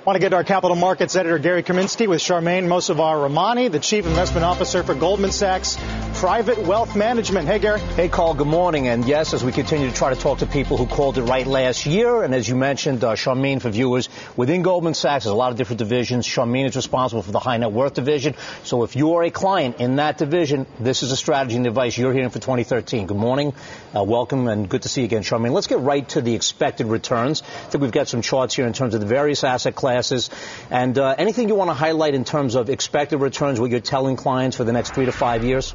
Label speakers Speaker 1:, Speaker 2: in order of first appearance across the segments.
Speaker 1: Want to get to our capital markets editor, Gary Kaminsky, with Charmaine Mosavar-Rahmani, the Chief Investment Officer for Goldman Sachs Private Wealth Management. Hey, Gary.
Speaker 2: Hey, Carl. Good morning. And yes, as we continue to try to talk to people who called it right last year, and as you mentioned, Charmaine, for viewers, within Goldman Sachs, there's a lot of different divisions. Charmaine is responsible for the high net worth division. So if you are a client in that division, this is a strategy and advice you're hearing for 2013. Good morning. Welcome, and good to see you again, Charmaine. Let's get right to the expected returns. I think we've got some charts here in terms of the various asset classes. And anything you want to highlight in terms of expected returns, what you're telling clients for the next 3 to 5 years?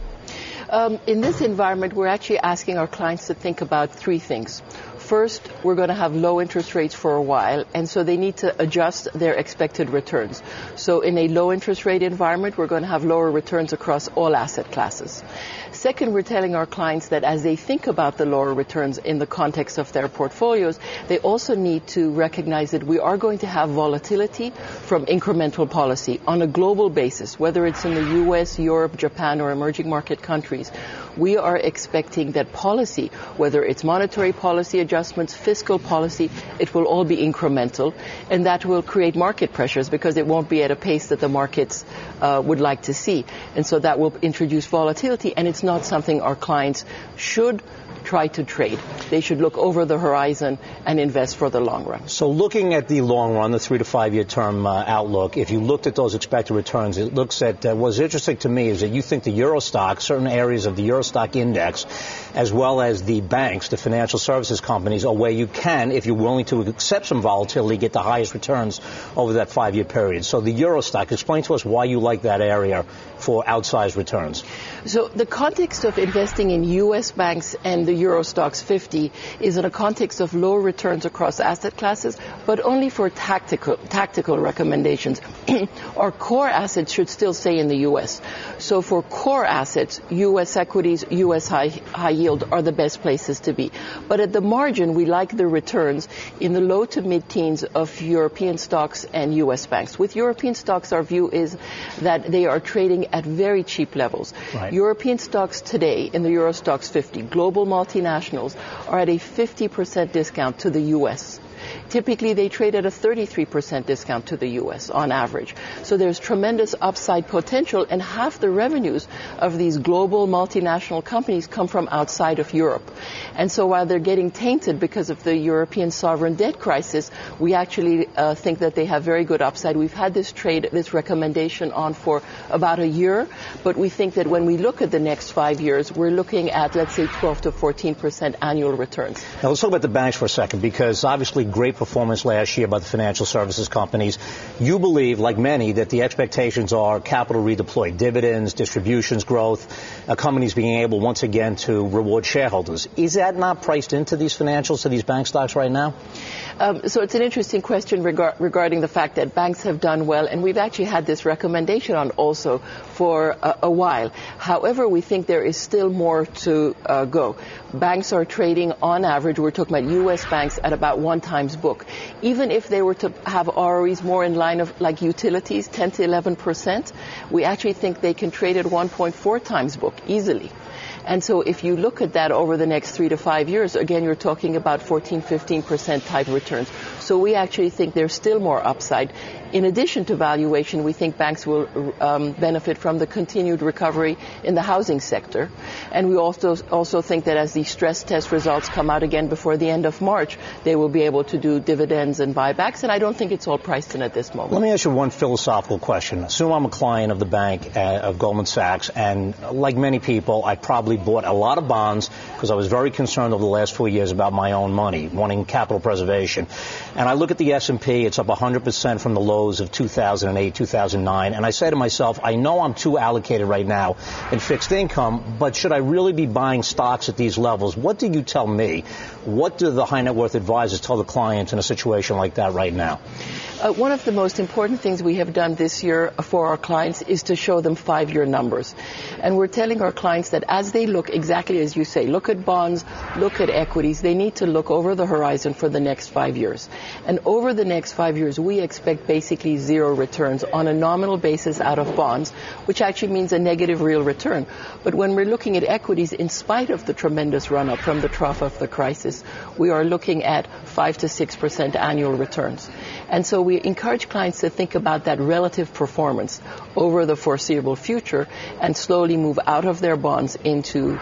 Speaker 3: In this environment, we're actually asking our clients to think about three things. First, we're going to have low interest rates for a while, and so they need to adjust their expected returns. So in a low interest rate environment, we're going to have lower returns across all asset classes. Second, we're telling our clients that as they think about the lower returns in the context of their portfolios, they also need to recognize that we are going to have volatility from incremental policy on a global basis, whether it's in the U.S., Europe, Japan, or emerging market countries. We are expecting that policy, whether it's monetary policy adjustments, fiscal policy, it will all be incremental, and that will create market pressures because it won't be at a pace that the markets would like to see. And so that will introduce volatility, and it's not something our clients should try to trade. They should look over the horizon and invest for the long run.
Speaker 2: So looking at the long run, the 3 to 5 year term outlook, if you looked at those expected returns, it looks at what's interesting to me is that you think the Euro stock, certain areas of the Euro stock index, as well as the banks, the financial services companies, are where you can, if you're willing to accept some volatility, get the highest returns over that 5 year period. So the Euro stock, explain to us why you like that area for outsized returns.
Speaker 3: So the context of investing in U.S. banks and the Euro Stocks 50 is in a context of low returns across asset classes, but only for tactical recommendations. Our core assets should still stay in the U.S. So for core assets, U.S. equities, U.S. high yield are the best places to be. But at the margin, we like the returns in the low to mid-teens of European stocks and U.S. banks. With European stocks, our view is that they are trading at very cheap levels.
Speaker 2: Right.
Speaker 3: European stocks today in the Euro Stocks 50, global multinationals, are at a 50% discount to the U.S. Typically, they trade at a 33% discount to the U.S. on average. So there's tremendous upside potential, and half the revenues of these global multinational companies come from outside of Europe. And so while they're getting tainted because of the European sovereign debt crisis, we actually think that they have very good upside. We've had this recommendation on for about a year, but we think that when we look at the next 5 years, we're looking at, let's say, 12 to 14% annual returns.
Speaker 2: Now let's talk about the banks for a second, because obviously great performance last year by the financial services companies. You believe, like many, that the expectations are capital redeployed, dividends, distributions growth, companies being able once again to reward shareholders. Is that not priced into these financials, to these bank stocks right now?
Speaker 3: So it's an interesting question regarding the fact that banks have done well, and we've actually had this recommendation on also for a while. However, we think there is still more to go. Banks are trading on average, we're talking about U.S. banks, at about 1 times book. Even if they were to have ROEs more in line of like utilities, 10 to 11%, we actually think they can trade at 1.4 times book easily. And so if you look at that over the next 3 to 5 years, again, you're talking about 14, 15% type returns. So we actually think there's still more upside. In addition to valuation, we think banks will benefit from the continued recovery in the housing sector. And we also think that as the stress test results come out again before the end of March, they will be able to do dividends and buybacks. And I don't think it's all priced in at this moment.
Speaker 2: Let me ask you one philosophical question. Assume I'm a client of the bank, of Goldman Sachs, and like many people, I probably bought a lot of bonds because I was very concerned over the last 4 years about my own money, wanting capital preservation. And I look at the S&P, it's up 100% from the lows of 2008, 2009. And I say to myself, I know I'm too allocated right now in fixed income, but should I really be buying stocks at these levels? What do you tell me? What do the high net worth advisors tell the clients in a situation like that right now?
Speaker 3: One of the most important things we have done this year for our clients is to show them 5-year numbers. And we're telling our clients that as they look, exactly as you say, look at bonds, look at equities, they need to look over the horizon for the next 5 years. And over the next 5 years, we expect basically zero returns on a nominal basis out of bonds, which actually means a negative real return. But when we're looking at equities, in spite of the tremendous run-up from the trough of the crisis, we are looking at 5 to 6% annual returns. And so we encourage clients to think about that relative performance over the foreseeable future and slowly move out of their bonds into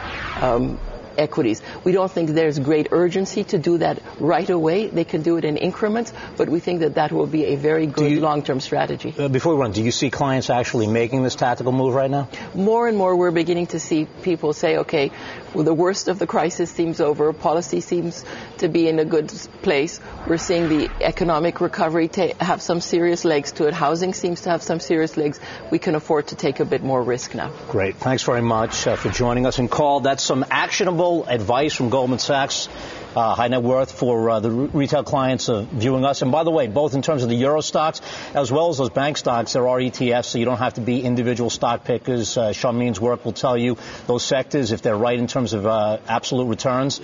Speaker 3: equities. We don't think there's great urgency to do that right away. They can do it in increments, but we think that that will be a very good long-term strategy.
Speaker 2: Before we run, do you see clients actually making this tactical move right now?
Speaker 3: More and more we're beginning to see people say, okay, well, the worst of the crisis seems over. Policy seems to be in a good place. We're seeing the economic recovery have some serious legs to it. Housing seems to have some serious legs. We can afford to take a bit more risk now.
Speaker 2: Great. Thanks very much for joining us and call. That's some actionable advice from Goldman Sachs. High net worth for the retail clients viewing us. And by the way, both in terms of the Euro stocks as well as those bank stocks, there are ETFs, so you don't have to be individual stock pickers. Charmaine's work will tell you those sectors, if they're right in terms of absolute returns,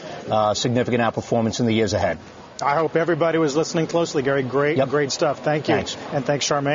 Speaker 2: significant outperformance in the years ahead.
Speaker 1: I hope everybody was listening closely, Gary. Great stuff. Thank you.
Speaker 2: Thanks.
Speaker 1: And thanks, Charmaine.